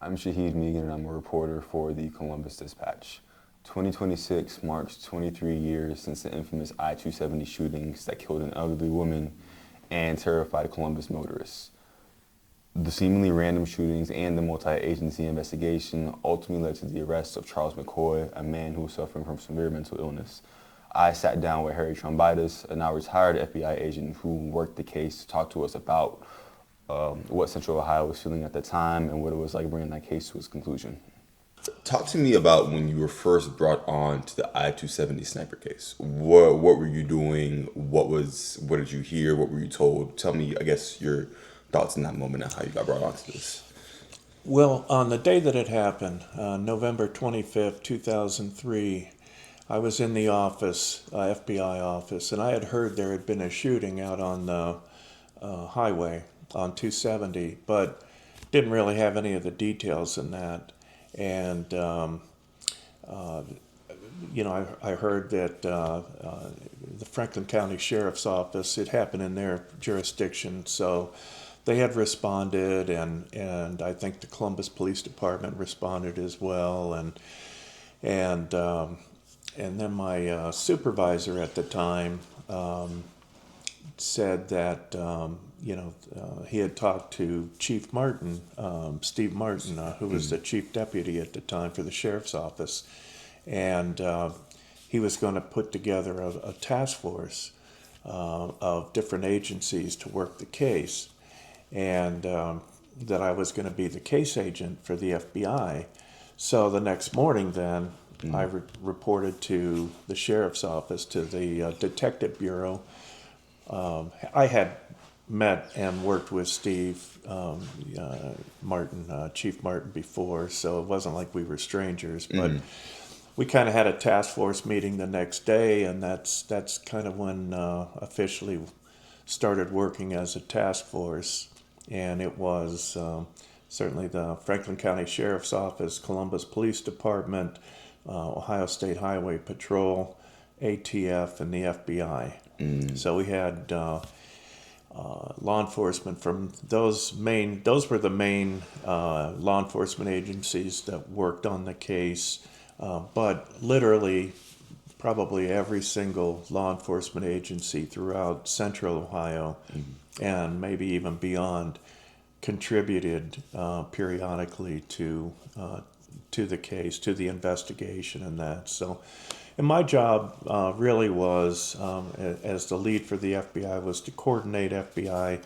I'm Shahid Megan, and I'm a reporter for the Columbus Dispatch. 2026 marks 23 years since the infamous I-270 shootings that killed an elderly woman and terrified Columbus motorists. The seemingly random shootings and the multi-agency investigation ultimately led to the arrest of Charles McCoy, a man who was suffering from severe mental illness. I sat down with Harry Trombitas, a now retired FBI agent who worked the case, to talk to us about what Central Ohio was feeling at the time and what it was like bringing that case to its conclusion. Talk to me about when you were first brought on to the I-270 sniper case. What were you doing? What did you hear? What were you told? Tell me, I guess, your thoughts in that moment and how you got brought onto this. Well, on the day that it happened, November 25th, 2003, I was in the office, FBI office, and I had heard there had been a shooting out on the highway on 270, but didn't really have any of the details in that. And, I heard that the Franklin County Sheriff's Office, it happened in their jurisdiction, so they had responded, and I think the Columbus Police Department responded as well, and then my supervisor at the time said that he had talked to Chief Martin, Steve Martin, who was the chief deputy at the time for the sheriff's office, and he was going to put together a task force of different agencies to work the case, and that I was going to be the case agent for the FBI. So the next morning then, I reported to the sheriff's office, to the detective bureau. I had met and worked with Steve Martin, Chief Martin, before, so it wasn't like we were strangers, but we kind of had a task force meeting the next day, and that's kind of when officially started working as a task force. And it was certainly the Franklin County Sheriff's Office, Columbus Police Department, Ohio State Highway Patrol, ATF, and the FBI. So we had law enforcement from those were the main law enforcement agencies that worked on the case, but literally probably every single law enforcement agency throughout Central Ohio and maybe even beyond contributed periodically to the case, to the investigation, and that. So, and my job really was, as the lead for the FBI, was to coordinate FBI,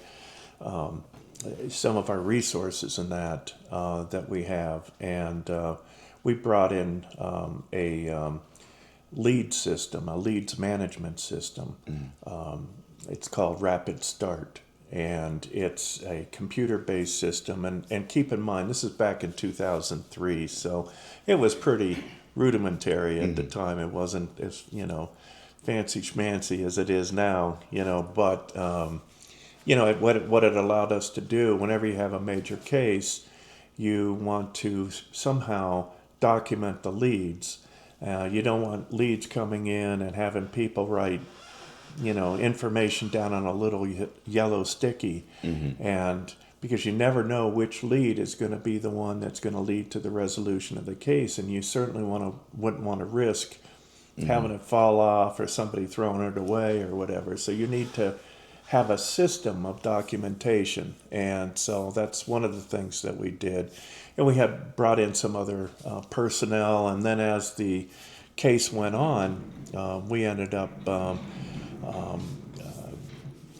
some of our resources in that we have, and we brought in a lead system, a leads management system. It's called Rapid Start, and it's a computer-based system. And keep in mind, this is back in 2003, so it was pretty rudimentary at the time. It wasn't as fancy schmancy as it is now, but what it allowed us to do, whenever you have a major case, you want to somehow document the leads. You don't want leads coming in and having people write information down on a little yellow sticky, and because you never know which lead is going to be the one that's going to lead to the resolution of the case, and you certainly wouldn't want to risk having it fall off or somebody throwing it away or whatever. So you need to have a system of documentation, and so that's one of the things that we did. And we had brought in some other personnel, and then as the case went on, we ended up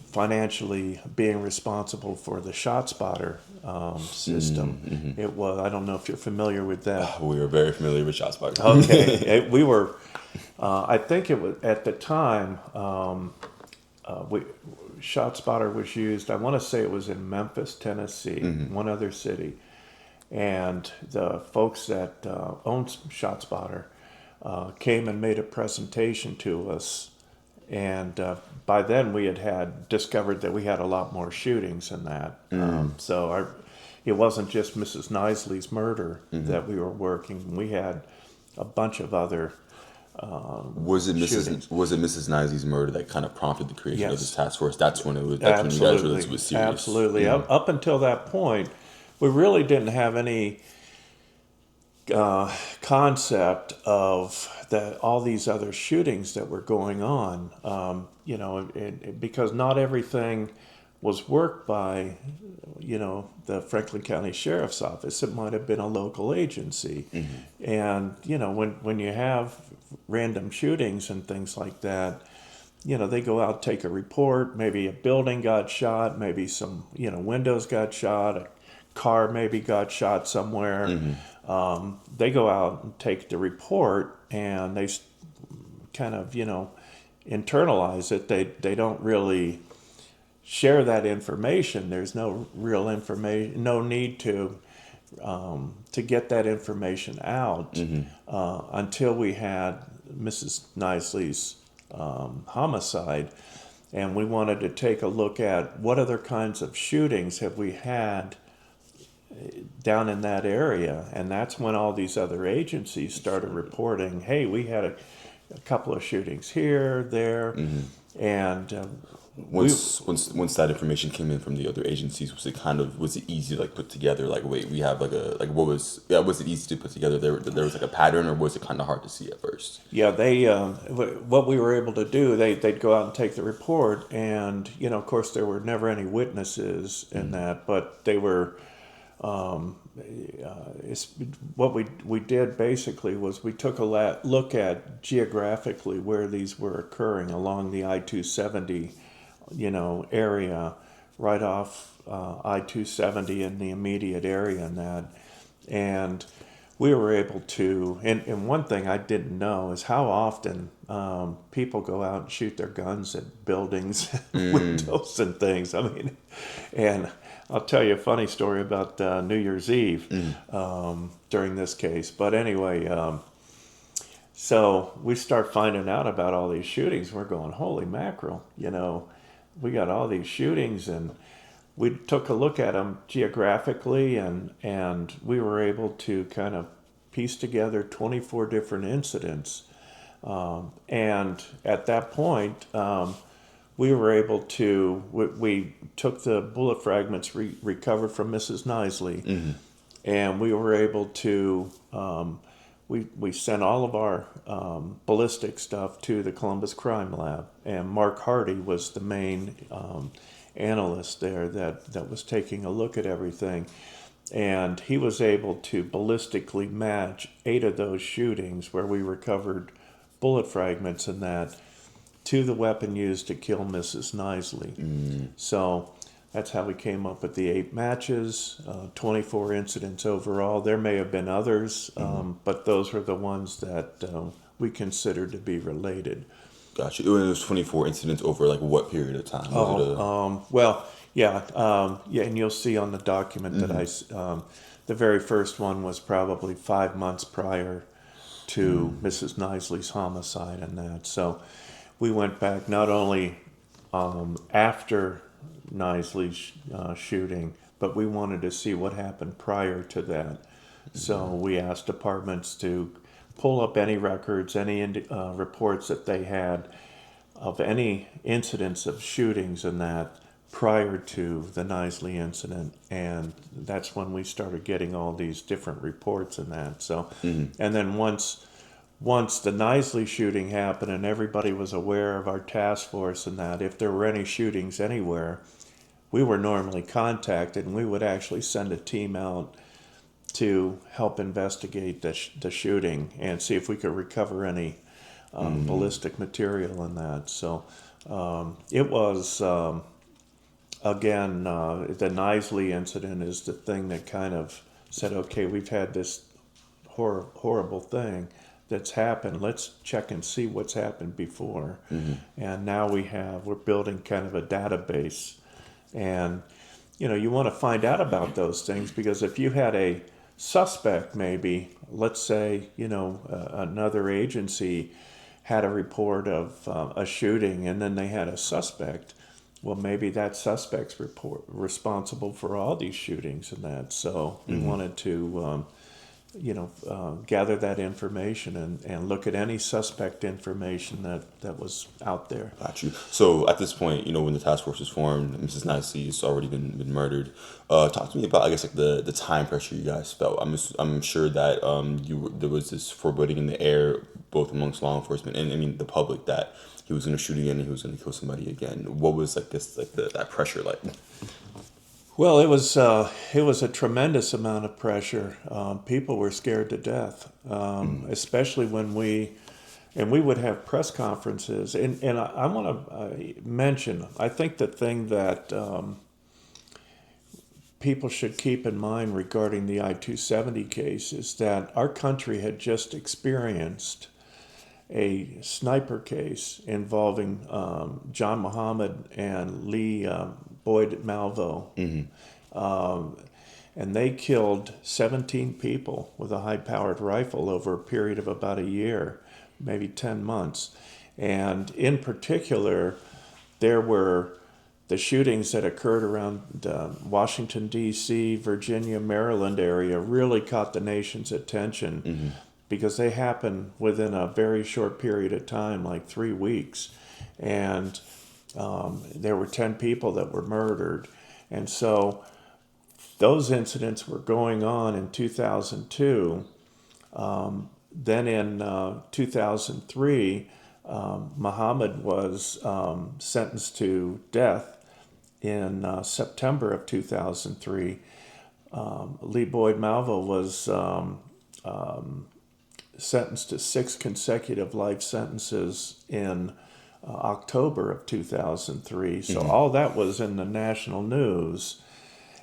financially being responsible for the ShotSpotter system. It was, I don't know if you're familiar with that. We were very familiar with ShotSpotter. Okay, we were. I think it was at the time. ShotSpotter was used. I want to say it was in Memphis, Tennessee, one other city, and the folks that owned ShotSpotter came and made a presentation to us. And by then we had discovered that we had a lot more shootings than that. So it wasn't just Mrs. Knisely's murder that we were working. We had a bunch of other Was it shootings. Mrs. Knisely's murder that kind of prompted the creation of Yes. this task force? That's when you guys realized it was serious. Absolutely. Up until that point, we really didn't have any concept of all these other shootings that were going on. Because not everything was worked by, the Franklin County Sheriff's Office. It might have been a local agency. And, when you have random shootings and things like that, they go out, take a report, maybe a building got shot, maybe some, windows got shot, a car maybe got shot somewhere. They go out and take the report and they kind of, internalize it. They don't really share that information. There's no real information, no need to get that information out until we had Mrs. Knisely's homicide, and we wanted to take a look at what other kinds of shootings have we had down in that area, and that's when all these other agencies started reporting, hey, we had a couple of shootings here, there, and once that information came in from the other agencies, was it easy to put together, wait, we have was it easy to put together, there was a pattern, or was it kind of hard to see at first? Yeah, they what we were able to do, they'd go out and take the report, and of course there were never any witnesses in that, but they were what we did basically was we took a look at geographically where these were occurring along the I-270 area, right off I-270 in the immediate area and that. And we were able to, and one thing I didn't know is how often people go out and shoot their guns at buildings, windows and things. I mean, and I'll tell you a funny story about New Year's Eve during this case. But anyway, so we start finding out about all these shootings. We're going, holy mackerel, we got all these shootings, and we took a look at them geographically, and we were able to kind of piece together 24 different incidents. And at that point, we were able to, we took the bullet fragments recovered from Mrs. Knisely, and we were able to, we sent all of our ballistic stuff to the Columbus Crime Lab, and Mark Hardy was the main analyst there that was taking a look at everything. And he was able to ballistically match 8 of those shootings where we recovered bullet fragments and that to the weapon used to kill Mrs. Knisely. So that's how we came up with the 8 matches, 24 incidents overall. There may have been others, but those were the ones that we considered to be related. Gotcha. It was 24 incidents over what period of time? And you'll see on the document that the very first one was probably 5 months prior to Mrs. Knisely's homicide and that. So we went back not only after Knisely's shooting, but we wanted to see what happened prior to that. So we asked departments to pull up any records, any reports that they had of any incidents of shootings and that prior to the Knisely incident, and that's when we started getting all these different reports and that. So, and then once the Knisely shooting happened and everybody was aware of our task force and that, if there were any shootings anywhere, we were normally contacted, and we would actually send a team out to help investigate the shooting and see if we could recover any ballistic material in that. So it was, again, the Knisely incident is the thing that kind of said, okay, we've had this horrible thing that's happened. Let's check and see what's happened before. And now we're building kind of a database. And, you want to find out about those things, because if you had a suspect, maybe, let's say, another agency had a report of a shooting and then they had a suspect, well, maybe that suspect's responsible for all these shootings and that. So we wanted to gather that information and look at any suspect information that was out there. Got you. So at this point, when the task force was formed, Mrs. Nicely's already been murdered. Talk to me about, I guess, like the time pressure you guys felt. I'm sure that there was this foreboding in the air, both amongst law enforcement and, I mean, the public, that he was going to shoot again and he was going to kill somebody again. What was that pressure like? Well, it was a tremendous amount of pressure. People were scared to death, especially when we would have press conferences. And I want to mention, I think the thing that people should keep in mind regarding the I-270 case is that our country had just experienced a sniper case involving John Muhammad and Lee Boyd Malvo. And they killed 17 people with a high-powered rifle over a period of about a year, maybe 10 months. And in particular, there were the shootings that occurred around Washington, D.C., Virginia, Maryland area really caught the nation's attention because they happened within a very short period of time, like 3 weeks. And there were 10 people that were murdered. And so those incidents were going on in 2002. Then in 2003, Muhammad was sentenced to death in September of 2003. Lee Boyd Malvo was sentenced to 6 consecutive life sentences in October of 2003. So all that was in the national news.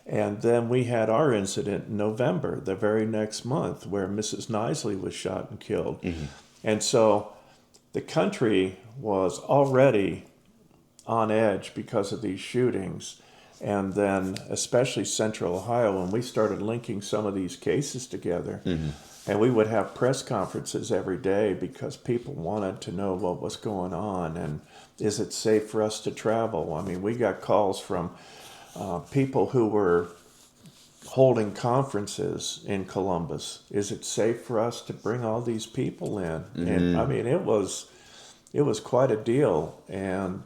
And then we had our incident in November, the very next month, where Mrs. Knisley was shot and killed. And so the country was already on edge because of these shootings. And then especially Central Ohio, when we started linking some of these cases together, and we would have press conferences every day because people wanted to know what was going on and is it safe for us to travel? I mean, we got calls from people who were holding conferences in Columbus. Is it safe for us to bring all these people in? And I mean, it was quite a deal. And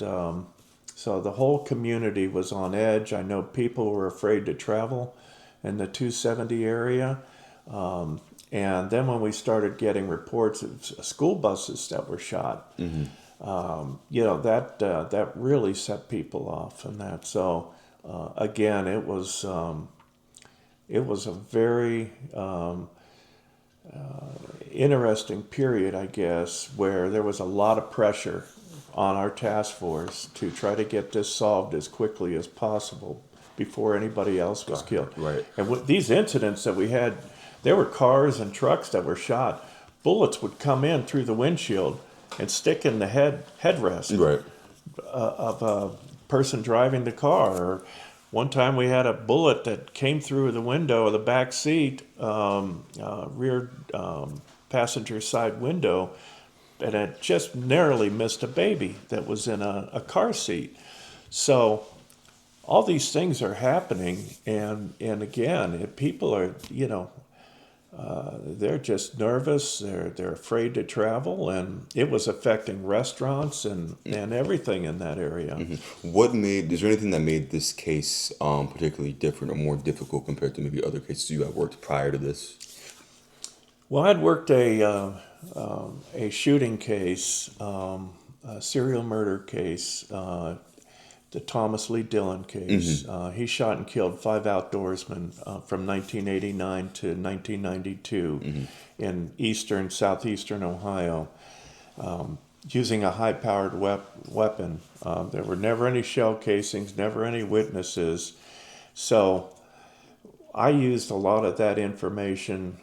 so the whole community was on edge. I know people were afraid to travel in the 270 area. And then when we started getting reports of school buses that were shot, that really set people off and that. So again, it was a very interesting period, I guess, where there was a lot of pressure on our task force to try to get this solved as quickly as possible before anybody else was killed. Right. And with these incidents that we had, there were cars and trucks that were shot. Bullets would come in through the windshield and stick in the headrest of a person driving the car. Or one time we had a bullet that came through the window of the back seat, rear passenger side window, and it just narrowly missed a baby that was in a car seat. So all these things are happening, and again, people are, they're just nervous. They're afraid to travel, and it was affecting restaurants and everything in that area. Is there anything that made this case particularly different or more difficult compared to maybe other cases you had worked prior to this? Well, I'd worked a shooting case, a serial murder case, the Thomas Lee Dillon case. He shot and killed 5 outdoorsmen from 1989 to 1992 in southeastern Ohio, using a high-powered weapon. There were never any shell casings, never any witnesses. So I used a lot of that information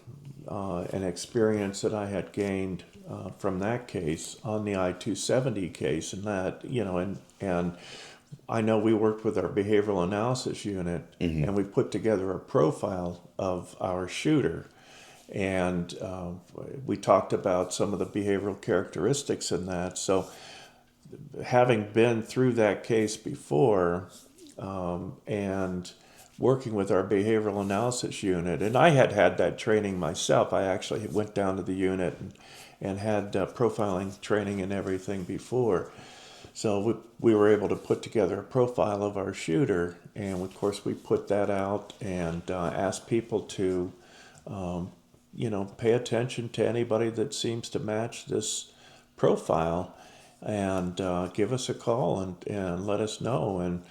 and experience that I had gained from that case on the I-270 case, and that, and I know we worked with our behavioral analysis unit, and we put together a profile of our shooter, and we talked about some of the behavioral characteristics in that. So having been through that case before, and working with our behavioral analysis unit, and I had had that training myself. I actually went down to the unit and had profiling training and everything before. So we were able to put together a profile of our shooter, and of course we put that out and asked people to, pay attention to anybody that seems to match this profile, and give us a call and let us know. And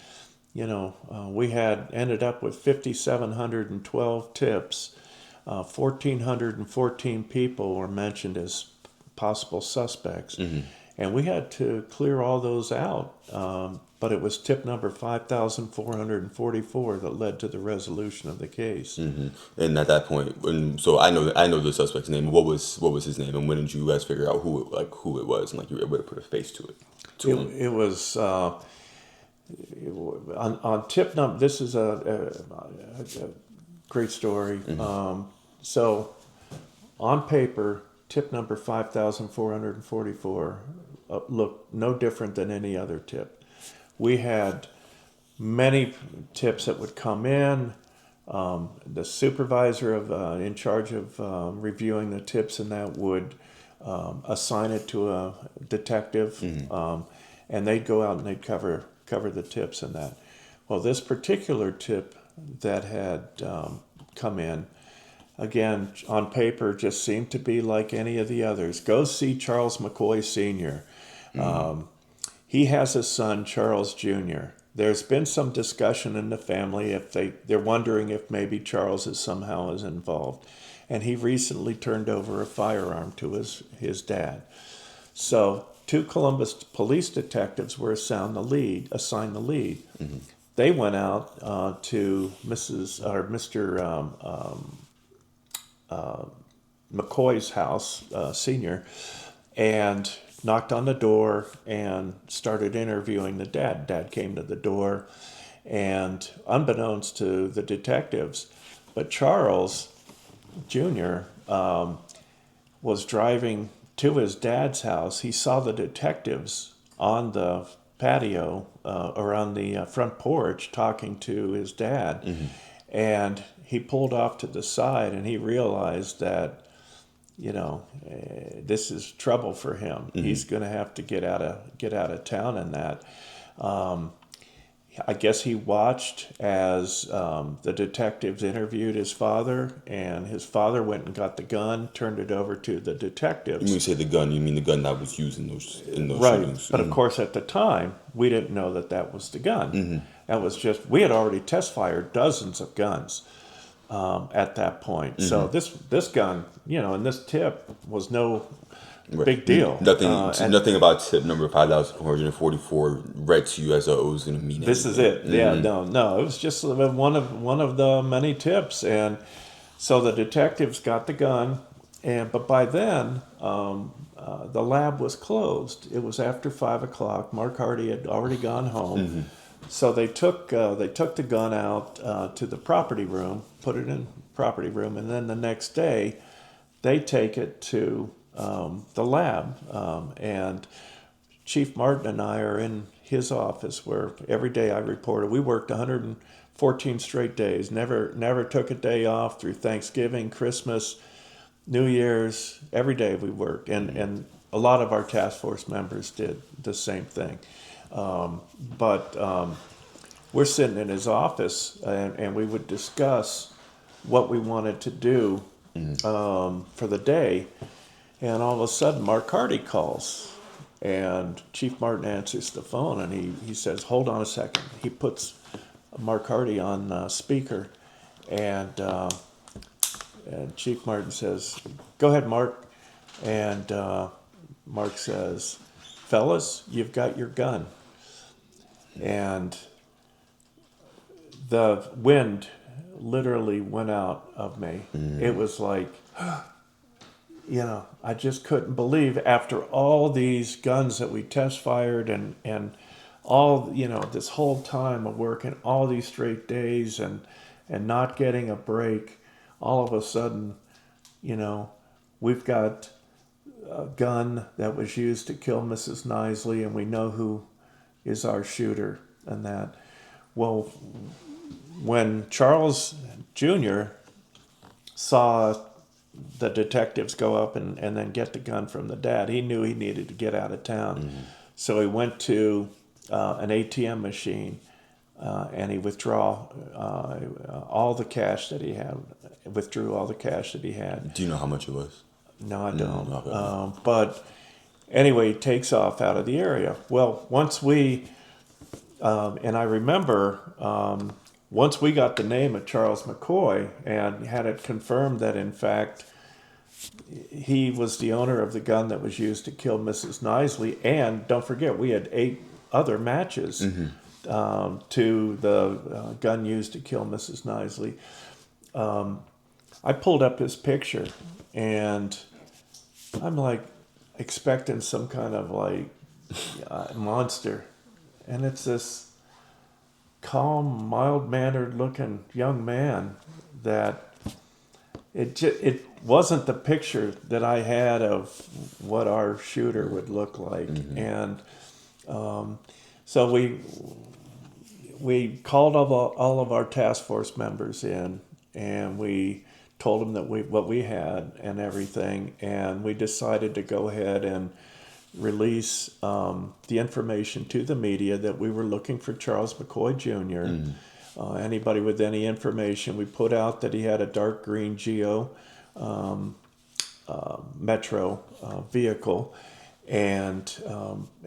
we had ended up with 5,712 tips. 1,414 people were mentioned as possible suspects. And we had to clear all those out. But it was tip number 5,444 that led to the resolution of the case. And at that point, so I know the suspect's name. What was his name, and when did you guys figure out who it was, and you were able to put a face to it? It was on tip number. This is a great story. So on paper, tip number 5,444 looked no different than any other tip. We had many tips that would come in. The supervisor in charge of reviewing the tips and that would assign it to a detective, and they'd go out and they'd cover the tips and that. Well, this particular tip that had come in, again, on paper, just seemed to be like any of the others. Go see Charles McCoy Sr. He has a son, Charles Jr. There's been some discussion in the family if they're wondering if maybe Charles is somehow is involved. And he recently turned over a firearm to his dad. So 2 Columbus police detectives were assigned the lead. They went out to Mr. McCoy's house, Senior, and knocked on the door and started interviewing the dad. Dad came to the door, and unbeknownst to the detectives, but Charles Jr. Was driving to his dad's house. He saw the detectives on the patio or on the front porch talking to his dad, and he pulled off to the side, and he realized that this is trouble for him. He's going to have to get out of town. And that I guess he watched as the detectives interviewed his father, and his father went and got the gun, turned it over to the detectives. When you say the gun, you mean the gun that was used in those right. shootings? But of course, at the time, we didn't know that was the gun. That was just, we had already test fired dozens of guns at that point. So this gun, and this tip was no big deal. Nothing about tip number 5,444 read to you as though it was going to mean this anything. is it. Yeah, no. It was just one of the many tips, and so the detectives got the gun, but by then the lab was closed. It was after 5:00. Mark Hardy had already gone home. So they took the gun out to the property room, put it in property room, and then the next day they take it to the lab. And Chief Martin and I are in his office where every day I reported. We worked 114 straight days, never took a day off through Thanksgiving, Christmas, New Year's. Every day we worked, and a lot of our task force members did the same thing. But we're sitting in his office, and we would discuss what we wanted to do for the day. And all of a sudden, Mark Hardy calls, and Chief Martin answers the phone, and he says, "Hold on a second." He puts Mark Hardy on speaker, and Chief Martin says, "Go ahead, Mark." And Mark says, "Fellas, you've got your gun." And the wind literally went out of me. It was like, I just couldn't believe, after all these guns that we test fired and all, this whole time of working all these straight days and not getting a break, all of a sudden, we've got a gun that was used to kill Mrs. Knisley, and we know who is our shooter and that. Well, when Charles Jr. saw the detectives go up and then get the gun from the dad, he knew he needed to get out of town. So he went to an ATM machine and he withdrew all the cash that he had. Do you know how much it was? No, I don't. Okay. But anyway, he takes off out of the area. Well, once we, and I remember, once we got the name of Charles McCoy and had it confirmed that in fact he was the owner of the gun that was used to kill Mrs. Knisley, and don't forget, we had 8 other matches to the gun used to kill Mrs. Knisley. I pulled up his picture, and I'm like expecting some kind of like monster, and it's this calm, mild-mannered looking young man that it wasn't the picture that I had of what our shooter would look like. And so we called all of our task force members in, and we told them that what we had and everything, and we decided to go ahead and release the information to the media that we were looking for Charles McCoy Jr. Anybody with any information, we put out that he had a dark green Geo Metro vehicle, and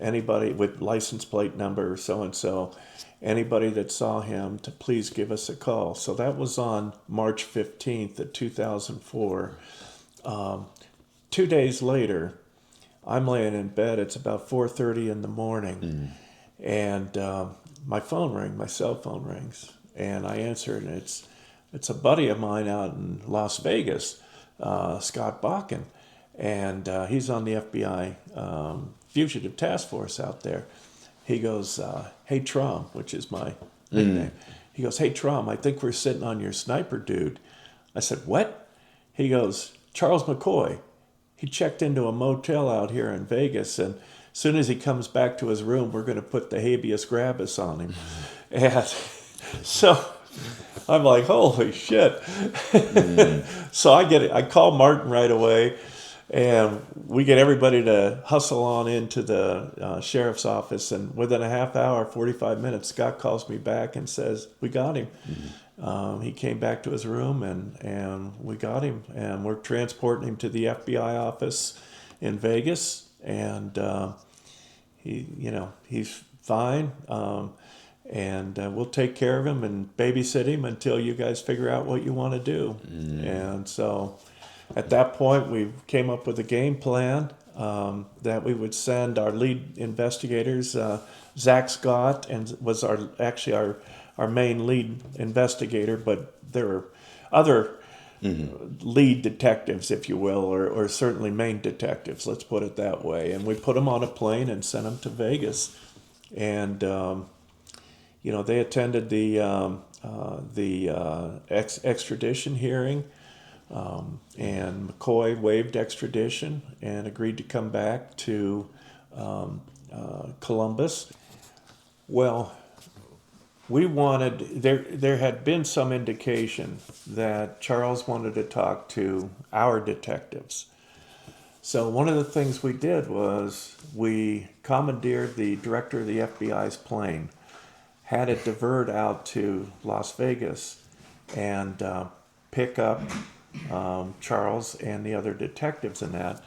anybody with license plate number so and so, anybody that saw him to please give us a call. So that was on March 15th of 2004. 2 days later, I'm laying in bed. It's about 4:30 in the morning, and my cell phone rings, and I answer it, and it's a buddy of mine out in Las Vegas, Scott Bakken, and he's on the FBI fugitive task force out there. He goes, "Hey Trom," which is my nickname. He goes, "Hey Trom, I think we're sitting on your sniper dude." I said, "What?" He goes, "Charles McCoy. He checked into a motel out here in Vegas, and as soon as he comes back to his room, we're going to put the habeas corpus on him." And so I'm like, holy shit. So I call Martin right away, and we get everybody to hustle on into the sheriff's office, and within a half hour, 45 minutes, Scott calls me back and says, "We got him." He came back to his room, and we got him, and we're transporting him to the FBI office in Vegas, and he's fine, and we'll take care of him and babysit him until you guys figure out what you want to do. And so at that point, we came up with a game plan that we would send our lead investigators, Zach Scott, and was our main lead investigator, but there were other lead detectives, if you will, or certainly main detectives, let's put it that way. And we put them on a plane and sent them to Vegas. And, they attended the extradition hearing, and McCoy waived extradition and agreed to come back to Columbus. Well, there had been some indication that Charles wanted to talk to our detectives. So one of the things we did was we commandeered the director of the FBI's plane, had it divert out to Las Vegas, and pick up Charles and the other detectives in that,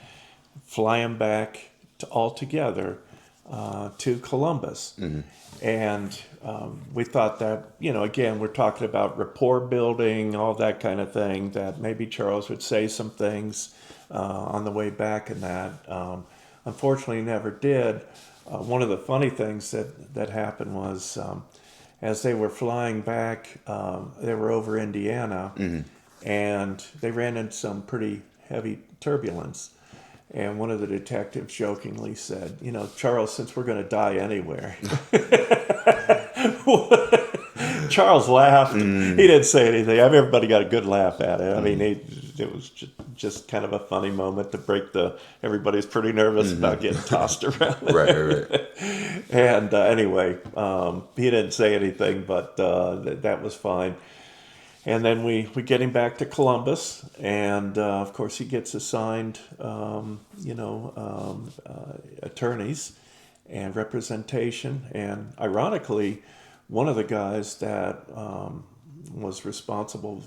fly them back all together to Columbus. And we thought that, again, we're talking about rapport building, all that kind of thing, that maybe Charles would say some things on the way back and that. Unfortunately, he never did. One of the funny things that happened was as they were flying back, they were over Indiana, and they ran into some pretty heavy turbulence. And one of the detectives jokingly said, "Charles, since we're going to die anywhere, Charles laughed. He didn't say anything. Everybody got a good laugh at it. I mean, it was just kind of a funny moment to break the. Everybody's pretty nervous about getting tossed around. Right. And anyway, he didn't say anything, but that was fine. And then we get him back to Columbus, and of course he gets assigned, attorneys and representation. And ironically, one of the guys that was responsible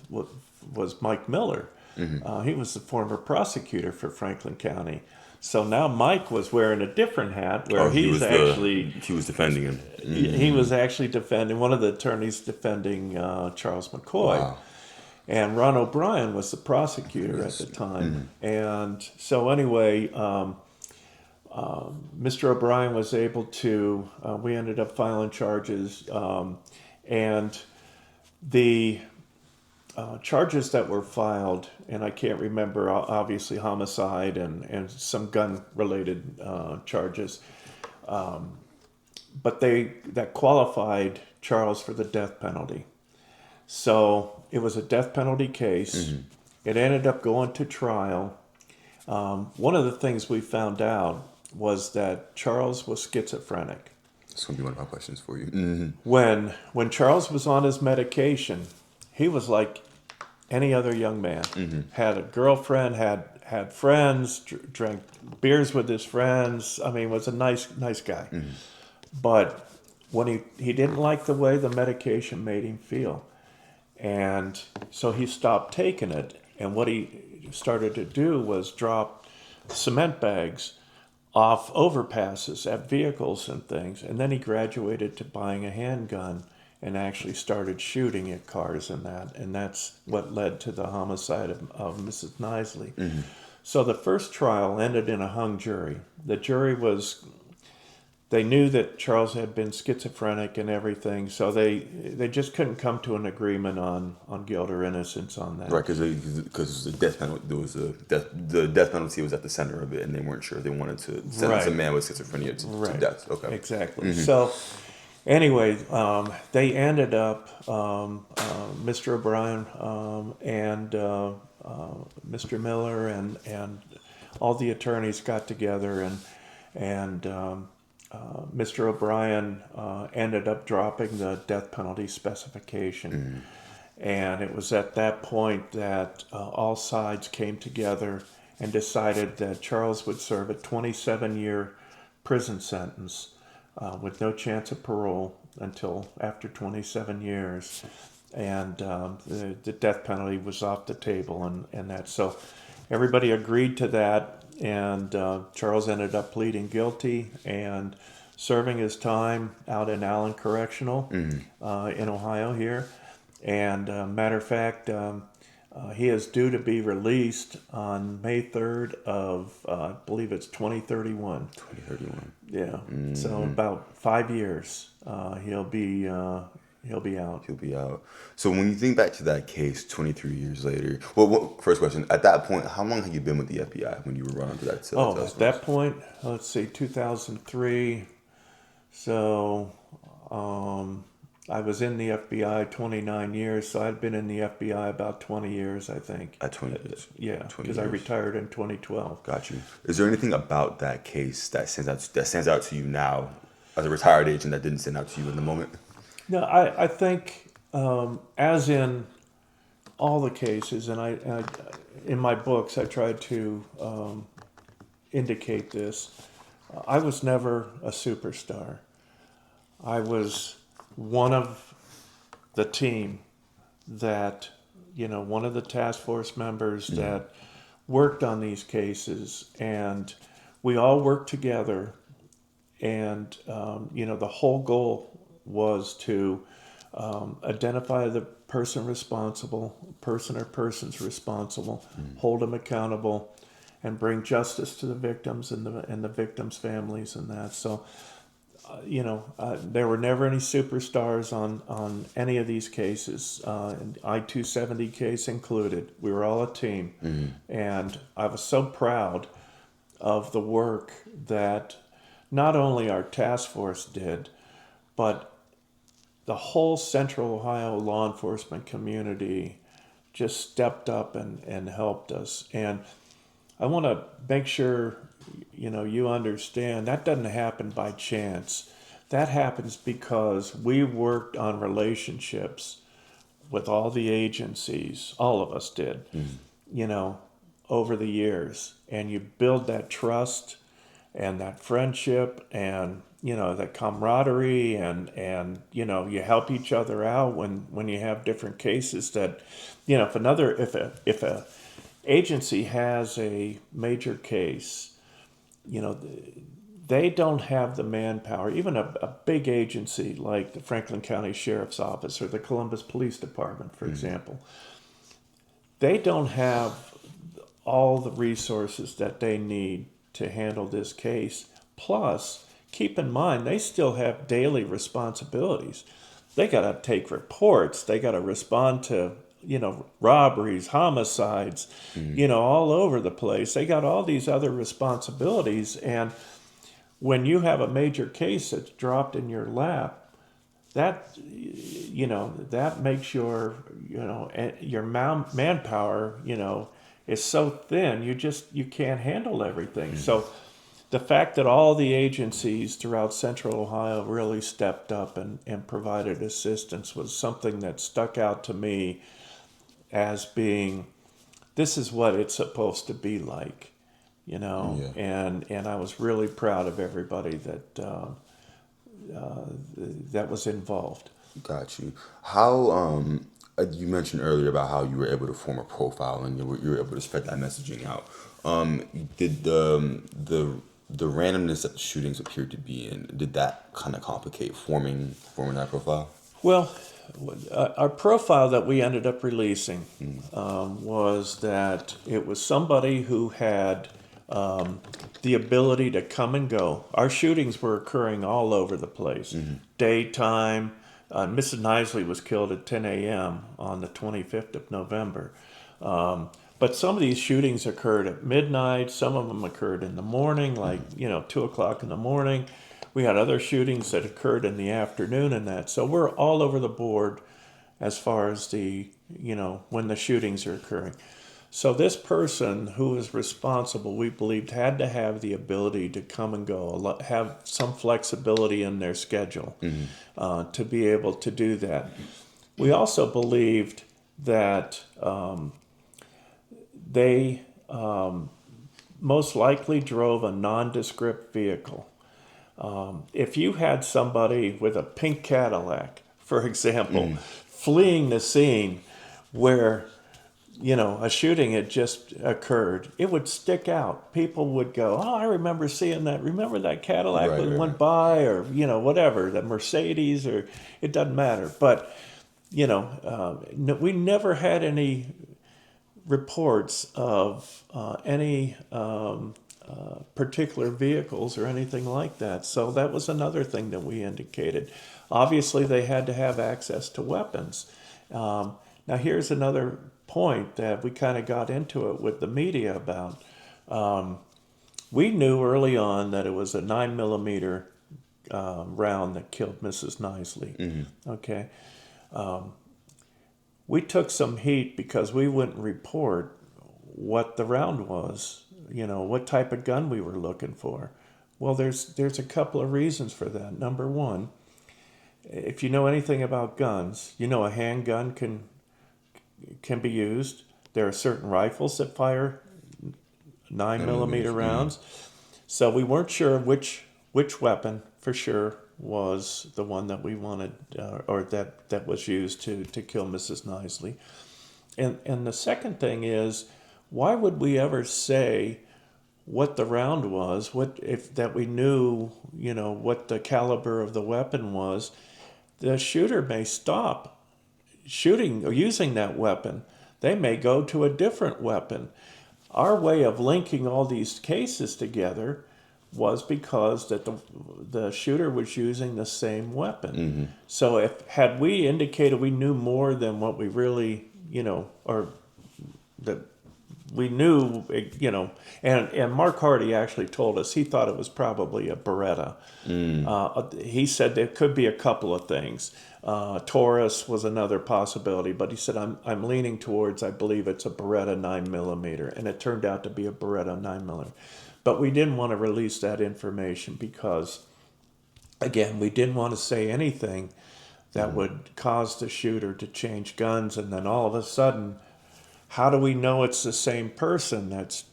was Mike Miller. He was the former prosecutor for Franklin County. So now Mike was wearing a different hat, where he was defending him. He was actually defending, one of the attorneys defending Charles McCoy. Wow. And Ron O'Brien was the prosecutor at the time. And so anyway, Mr. O'Brien was able to, we ended up filing charges, and the charges that were filed, and I can't remember, obviously homicide and some gun-related charges, but that qualified Charles for the death penalty. So it was a death penalty case. It ended up going to trial. One of the things we found out was that Charles was schizophrenic. That's going to be one of my questions for you. When Charles was on his medication, he was like any other young man. Had a girlfriend, had friends, drank beers with his friends. I mean, was a nice guy. But when he didn't like the way the medication made him feel. And so he stopped taking it. And what he started to do was drop cement bags off overpasses at vehicles and things. And then he graduated to buying a handgun and actually started shooting at cars and that. And that's what led to the homicide of Mrs. Knisley. So the first trial ended in a hung jury. The jury they knew that Charles had been schizophrenic and everything, so they just couldn't come to an agreement on guilt or innocence on that. Right, because the death penalty, the death penalty was at the center of it, and they weren't sure they wanted to sentence a man with schizophrenia to death. Okay, exactly. So anyway, they ended up Mr. O'Brien and Mr. Miller and all the attorneys got together and Mr. O'Brien ended up dropping the death penalty specification. And it was at that point that all sides came together and decided that Charles would serve a 27-year prison sentence with no chance of parole until after 27 years. And the death penalty was off the table and that. So everybody agreed to that. And Charles ended up pleading guilty and serving his time out in Allen Correctional in Ohio here. And matter of fact, he is due to be released on May 3rd of, I believe it's 2031. 2031. Yeah. So about 5 years, he'll be out. He'll be out. So when you think back to that case 23 years later, well, first question, at that point, how long had you been with the FBI when you were brought onto that? At that point, let's see, 2003. So I was in the FBI 29 years, so I'd been in the FBI about 20 years, I think. At 20 years? Yeah, because I retired in 2012. Got you. Is there anything about that case that stands out to you now as a retired agent that didn't stand out to you in the moment? No, I think, as in all the cases, and I in my books, I tried to indicate this. I was never a superstar. I was one of the team that, one of the task force members that worked on these cases, and we all worked together, and, the whole goal was to identify the person responsible, person or persons responsible, hold them accountable, and bring justice to the victims and the victims' families and that. So, there were never any superstars on any of these cases, I-270 case included. We were all a team, and I was so proud of the work that not only our task force did, but the whole Central Ohio law enforcement community just stepped up and helped us. And I want to make sure, you understand that doesn't happen by chance. That happens because we worked on relationships with all the agencies, all of us did, over the years. And you build that trust and that friendship and, that camaraderie and you help each other out when you have different cases that, if a agency has a major case, they don't have the manpower. Even a big agency like the Franklin County Sheriff's Office or the Columbus Police Department, for example, they don't have all the resources that they need to handle this case. Plus, keep in mind, they still have daily responsibilities. They got to take reports. They got to respond to, robberies, homicides, all over the place. They got all these other responsibilities. And when you have a major case that's dropped in your lap, that that makes your manpower is so thin, you can't handle everything. So the fact that all the agencies throughout Central Ohio really stepped up and provided assistance was something that stuck out to me as being, this is what it's supposed to be like, Yeah. and I was really proud of everybody that was involved. Got you. How you mentioned earlier about how you were able to form a profile and you were able to spread that messaging out. Did the randomness that the shootings appeared to be in, did that kind of complicate forming that profile? Well, our profile that we ended up releasing was that it was somebody who had the ability to come and go. Our shootings were occurring all over the place. Daytime. Mrs. Knisley was killed at 10 a.m. on the 25th of November. But some of these shootings occurred at midnight. Some of them occurred in the morning, like, 2 o'clock in the morning. We had other shootings that occurred in the afternoon and that. So we're all over the board as far as when the shootings are occurring. So this person who was responsible, we believed, had to have the ability to come and go, have some flexibility in their schedule to be able to do that. We also believed that they most likely drove a nondescript vehicle. If you had somebody with a pink Cadillac, for example, fleeing the scene where a shooting had just occurred, it would stick out. People would go, "Oh, I remember seeing that. Remember that Cadillac that went by," or whatever, the Mercedes, or it doesn't matter. But we never had any reports of any particular vehicles or anything like that. So that was another thing that we indicated. Obviously, they had to have access to weapons. Now, here's another point that we kind of got into it with the media about. We knew early on that it was a 9mm round that killed Mrs. Knisley. Okay. We took some heat because we wouldn't report what the round was, what type of gun we were looking for. Well, there's a couple of reasons for that. Number one, if you know anything about guns, a handgun can be used. There are certain rifles that fire 9mm rounds. So we weren't sure which weapon for sure was the one that we wanted, or that was used to kill Mrs. Knisley. And the second thing is, why would we ever say what the round was? What if that we knew, what the caliber of the weapon was? The shooter may stop shooting or using that weapon. They may go to a different weapon. Our way of linking all these cases together was because that the shooter was using the same weapon. So had we indicated we knew more than what we really, or that we knew, and Mark Hardy actually told us he thought it was probably a Beretta. He said there could be a couple of things. Taurus was another possibility, but he said, I'm leaning towards, I believe it's a Beretta 9mm, and it turned out to be a Beretta 9mm. But we didn't want to release that information because, again, we didn't want to say anything that would cause the shooter to change guns, and then all of a sudden, how do we know it's the same person that's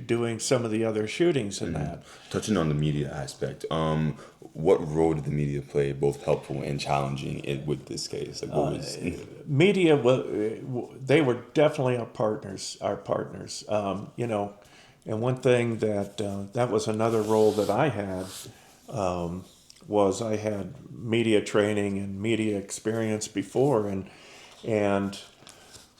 doing some of the other shootings in that? Touching on the media aspect, what role did the media play, both helpful and challenging, with this case? Like, what was Media? They were definitely our partners. And one thing that was another role that I had. Was I had media training and media experience before, and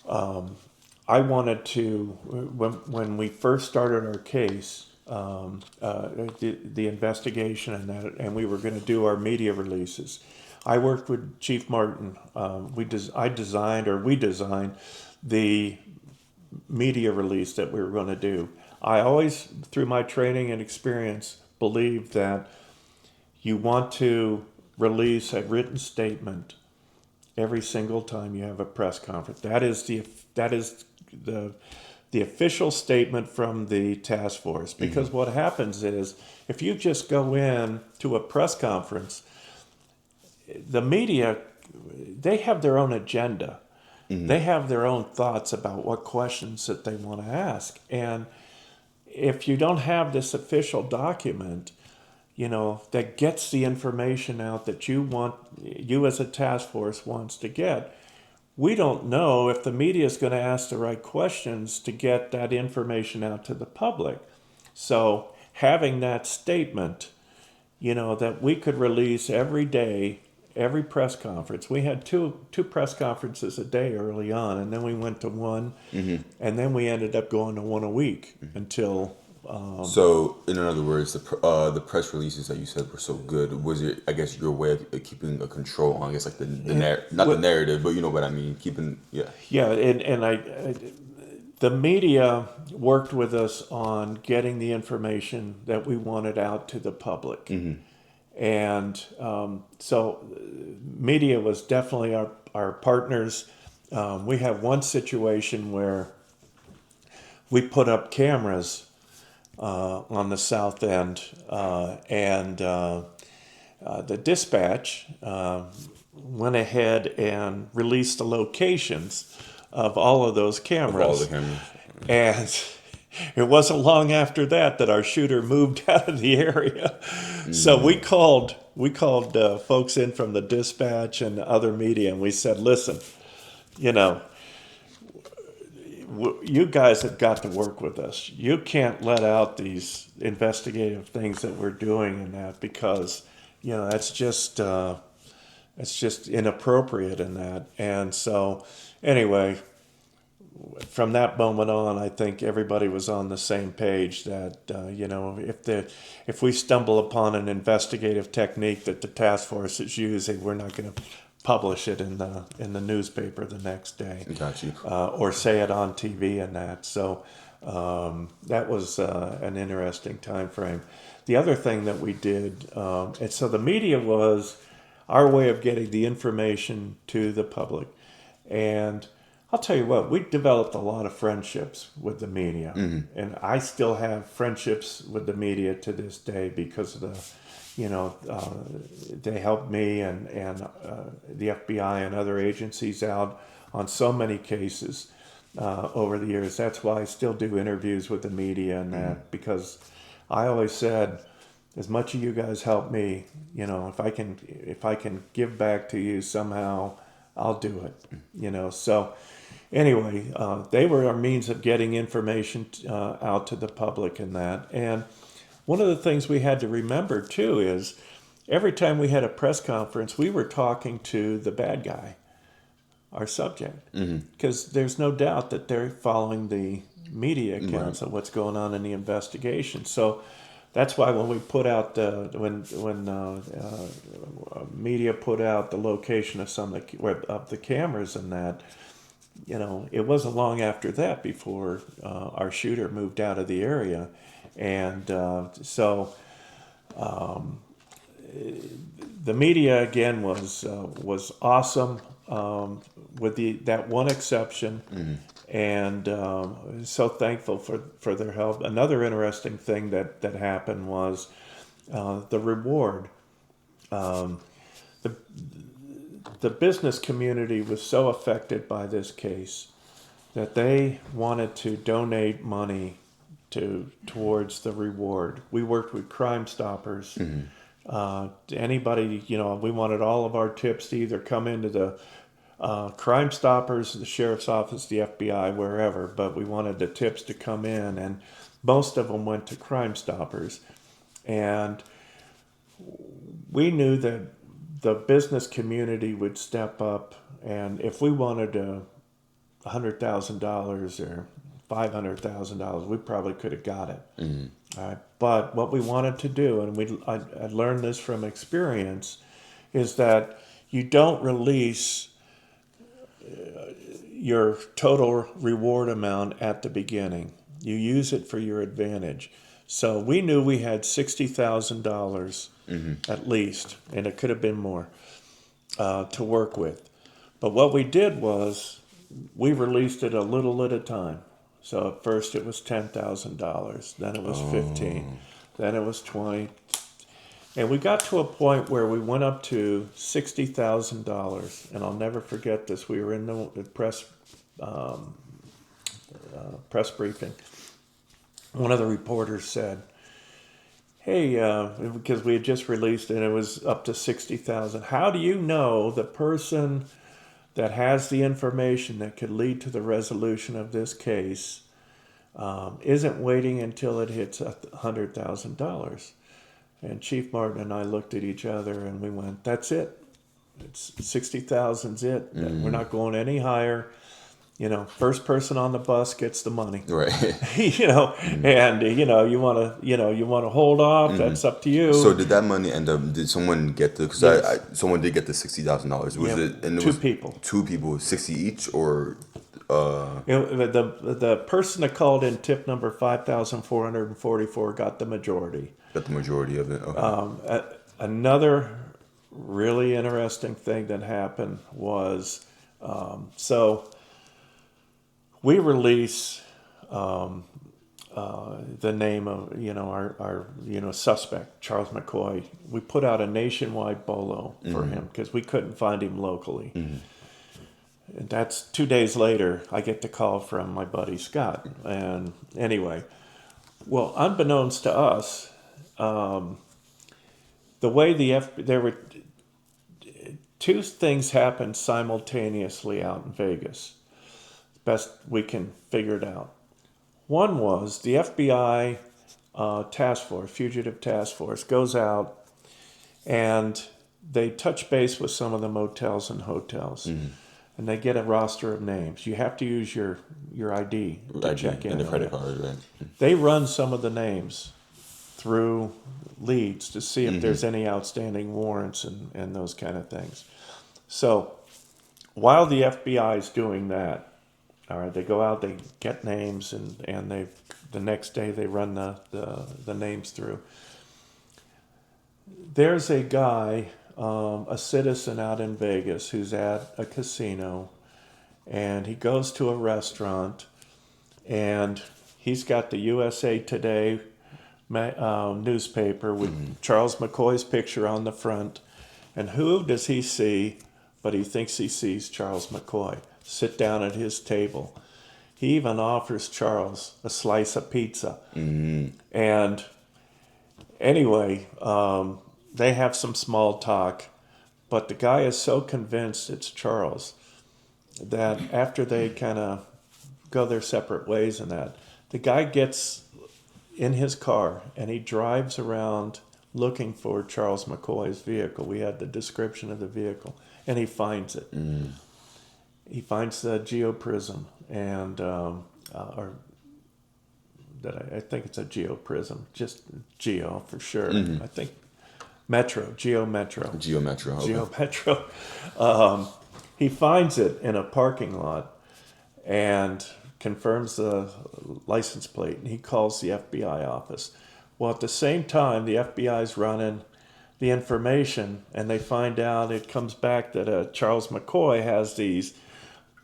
I wanted to, when we first started our case, the investigation and we were going to do our media releases. I worked with Chief Martin. We designed the media release that we were going to do. I always, through my training and experience, believed that you want to release a written statement every single time you have a press conference. That is the official statement from the task force. Because what happens is, if you just go in to a press conference, the media, they have their own agenda. They have their own thoughts about what questions that they want to ask. And if you don't have this official document, that gets the information out that you as a task force wants to get, we don't know if the media is going to ask the right questions to get that information out to the public. So having that statement, that we could release every day, every press conference. We had two press conferences a day early on, and then we went to one, and then we ended up going to one a week until... So, in other words, the press releases that you said were so good. Was it, I guess, your way of keeping a control on, I guess, like the narrative, but you know what I mean, the media worked with us on getting the information that we wanted out to the public, and so media was definitely our partners. We have one situation where we put up cameras on the south end, and the dispatch went ahead and released the locations of all of those cameras. Of all the cameras. And it wasn't long after that our shooter moved out of the area. So we called folks in from the dispatch and other media, and we said, listen, you guys have got to work with us. You can't let out these investigative things that we're doing in that, because that's just inappropriate in that. And so anyway, from that moment on, I think everybody was on the same page that if we stumble upon an investigative technique that the task force is using, we're not going to publish it in the newspaper the next day. Got you. Or say it on TV and that. So that was an interesting time frame. The other thing that we did, and so the media was our way of getting the information to the public. And I'll tell you what, we developed a lot of friendships with the media. And I still have friendships with the media to this day because of the they helped me and the FBI and other agencies out on so many cases over the years. That's why I still do interviews with the media and that, because I always said, as much as you guys help me, if I can give back to you somehow, I'll do it. So anyway, they were our means of getting information out to the public and that. And one of the things we had to remember, too, is every time we had a press conference, we were talking to the bad guy, our subject, because there's no doubt that they're following the media accounts of what's going on in the investigation. So that's why when we put out when media put out the location of some of the cameras and that, it wasn't long after that before our shooter moved out of the area, and so the media again was awesome, with that one exception, and so thankful for their help. Another interesting thing that happened was the reward. The business community was so affected by this case that they wanted to donate money towards the reward. We worked with Crime Stoppers. Anybody, we wanted all of our tips to either come into the Crime Stoppers, the sheriff's office, the FBI, wherever, but we wanted the tips to come in, and most of them went to Crime Stoppers. And we knew that the business community would step up, and if we wanted $100,000 or $500,000, we probably could have got it. All right. But what we wanted to do, and I learned this from experience, is that you don't release your total reward amount at the beginning. You use it for your advantage. So we knew we had $60,000 at least, and it could have been more, to work with. But what we did was we released it a little at a time. So at first it was $10,000, then it was 15, then it was 20, and we got to a point where we went up to $60,000. And I'll never forget this. We were in the press briefing. One of the reporters said, "Hey, because we had just released it and it was up to 60,000. How do you know the person that has the information that could lead to the resolution of this case isn't waiting until it hits $100,000?" And Chief Martin and I looked at each other and we went, "That's it. It's 60,000's it. We're not going any higher. First person on the bus gets the money." Right. And you want to hold off. That's up to you. So did that money end up? Did someone get the? Because Yes. someone did get the $60,000. Was it? And it two was people. 2 people, 60 each, or? The person that called in tip number 5,444 got the majority. Got the majority of it. Okay. Another really interesting thing that happened was so we release the name of our suspect, Charles McCoy. We put out a nationwide bolo for him because we couldn't find him locally. And that's 2 days later, I get the call from my buddy Scott. And anyway, well, unbeknownst to us, the way there were 2 things happened simultaneously out in Vegas. Best we can figure it out. One was the FBI fugitive task force, goes out and they touch base with some of the motels and hotels. And they get a roster of names. You have to use your ID to check in. And the credit card, right? They run some of the names through leads to see if there's any outstanding warrants and those kind of things. So while the FBI is doing that, all right, they go out, they get names, and the next day they run the names through. There's a guy, a citizen out in Vegas who's at a casino, and he goes to a restaurant, and he's got the USA Today newspaper with Charles McCoy's picture on the front. And who does he see? But he thinks he sees Charles McCoy sit down at his table. He even offers Charles a slice of pizza. And anyway, they have some small talk, but the guy is so convinced it's Charles that after they kind of go their separate ways and that, the guy gets in his car and he drives around looking for Charles McCoy's vehicle. We had the description of the vehicle, and he finds it. He finds the Geoprism, and I think it's a Geoprism, just Geo for sure. I think Geo Metro. Geo Metro. Okay. Geo Metro. He finds it in a parking lot, and confirms the license plate, and he calls the FBI office. Well, at the same time, the FBI's running the information, and they find out, it comes back that Charles McCoy has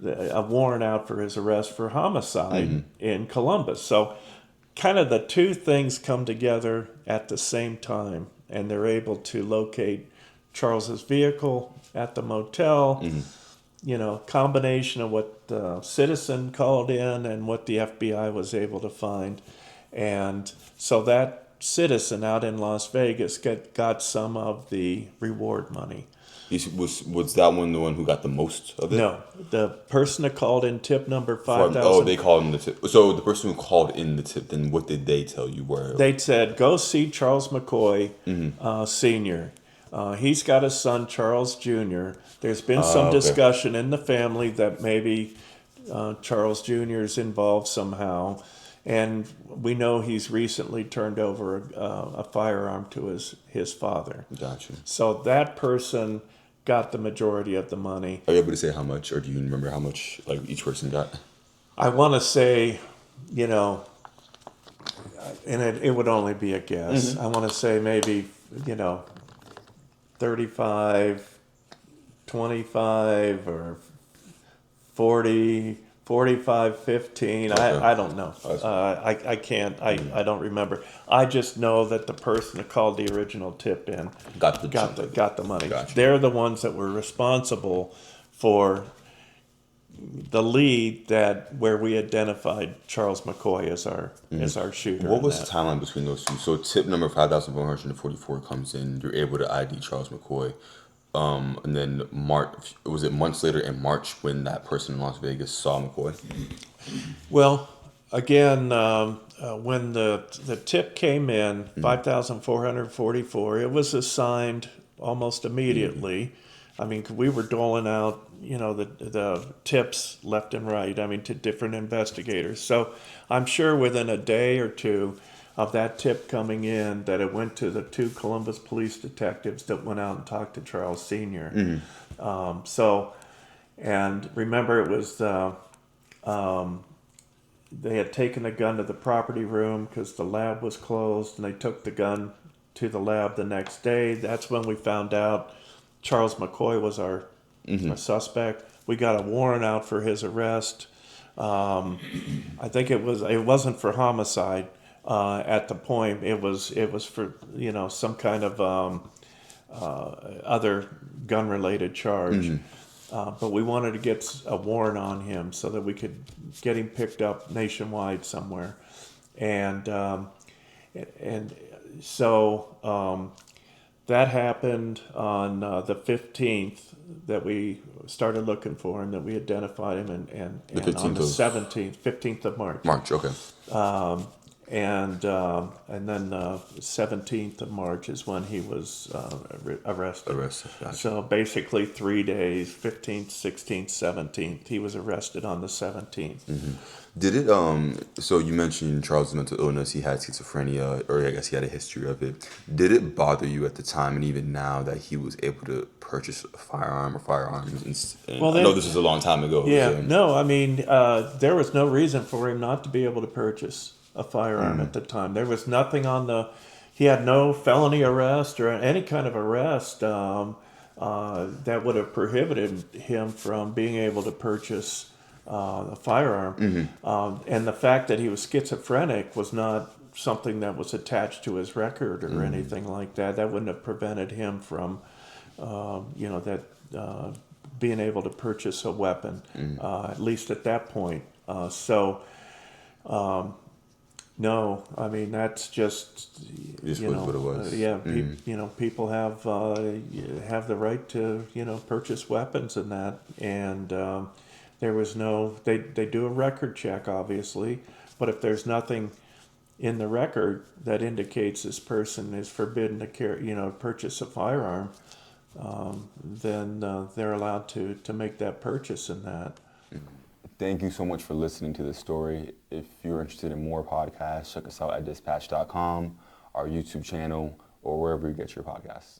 a warrant out for his arrest for homicide in Columbus. So kind of the two things come together at the same time, and they're able to locate Charles's vehicle at the motel. Combination of what the citizen called in and what the FBI was able to find. And so that citizen out in Las Vegas got some of the reward money. Was that one the one who got the most of it? No, the person that called in tip number 5,000. Oh, they called in the tip. So the person who called in the tip, then what did they tell you? They said, go see Charles McCoy, Sr. He's got a son, Charles Jr. There's been some discussion in the family that maybe Charles Jr. is involved somehow. And we know he's recently turned over a firearm to his father. Gotcha. So that person got the majority of the money. Are you able to say how much, or do you remember how much each person got? I want to say, and it would only be a guess. I want to say maybe, 35, 25, or 40, 45, 15. Okay. I don't know. I can't. I don't remember. I just know that the person that called the original tip in got the money. Gotcha. They're the ones that were responsible for the lead where we identified Charles McCoy as our shooter. What was the timeline between those two? So tip number 5,444 comes in. You're able to ID Charles McCoy. And then was it months later in March when that person in Las Vegas saw McCoy? Well, again, when the tip came in, 5,444, it was assigned almost immediately. I mean, we were doling out, the tips left and right, to different investigators. So I'm sure within a day or two of that tip coming in, that it went to the two Columbus police detectives that went out and talked to Charles Sr. And remember, it was they had taken the gun to the property room because the lab was closed, and they took the gun to the lab the next day. That's when we found out Charles McCoy was our suspect. We got a warrant out for his arrest. I think it wasn't for homicide. At the point, it was for some kind of other gun-related charge, but we wanted to get a warrant on him so that we could get him picked up nationwide somewhere, and so that happened on the 15th that we started looking for him, that we identified him, and on the 15th of March. March, okay. And then 17th of March is when he was arrested. Gotcha. So basically 3 days, 15th, 16th, 17th. He was arrested on the 17th. Did it, so you mentioned Charles' mental illness, he had schizophrenia, or I guess he had a history of it. Did it bother you at the time, and even now, that he was able to purchase a firearm or firearms? I know this was a long time ago. Yeah, no, there was no reason for him not to be able to purchase a firearm at the time. There was nothing he had no felony arrest or any kind of arrest that would have prohibited him from being able to purchase a firearm. And the fact that he was schizophrenic was not something that was attached to his record or anything like that. That wouldn't have prevented him from, being able to purchase a weapon, at least at that point. No, that's just This was what it was. People have the right to purchase weapons and that, and there was no. They do a record check, obviously, but if there's nothing in the record that indicates this person is forbidden to purchase a firearm, then they're allowed to make that purchase in that. Thank you so much for listening to this story. If you're interested in more podcasts, check us out at dispatch.com, our YouTube channel, or wherever you get your podcasts.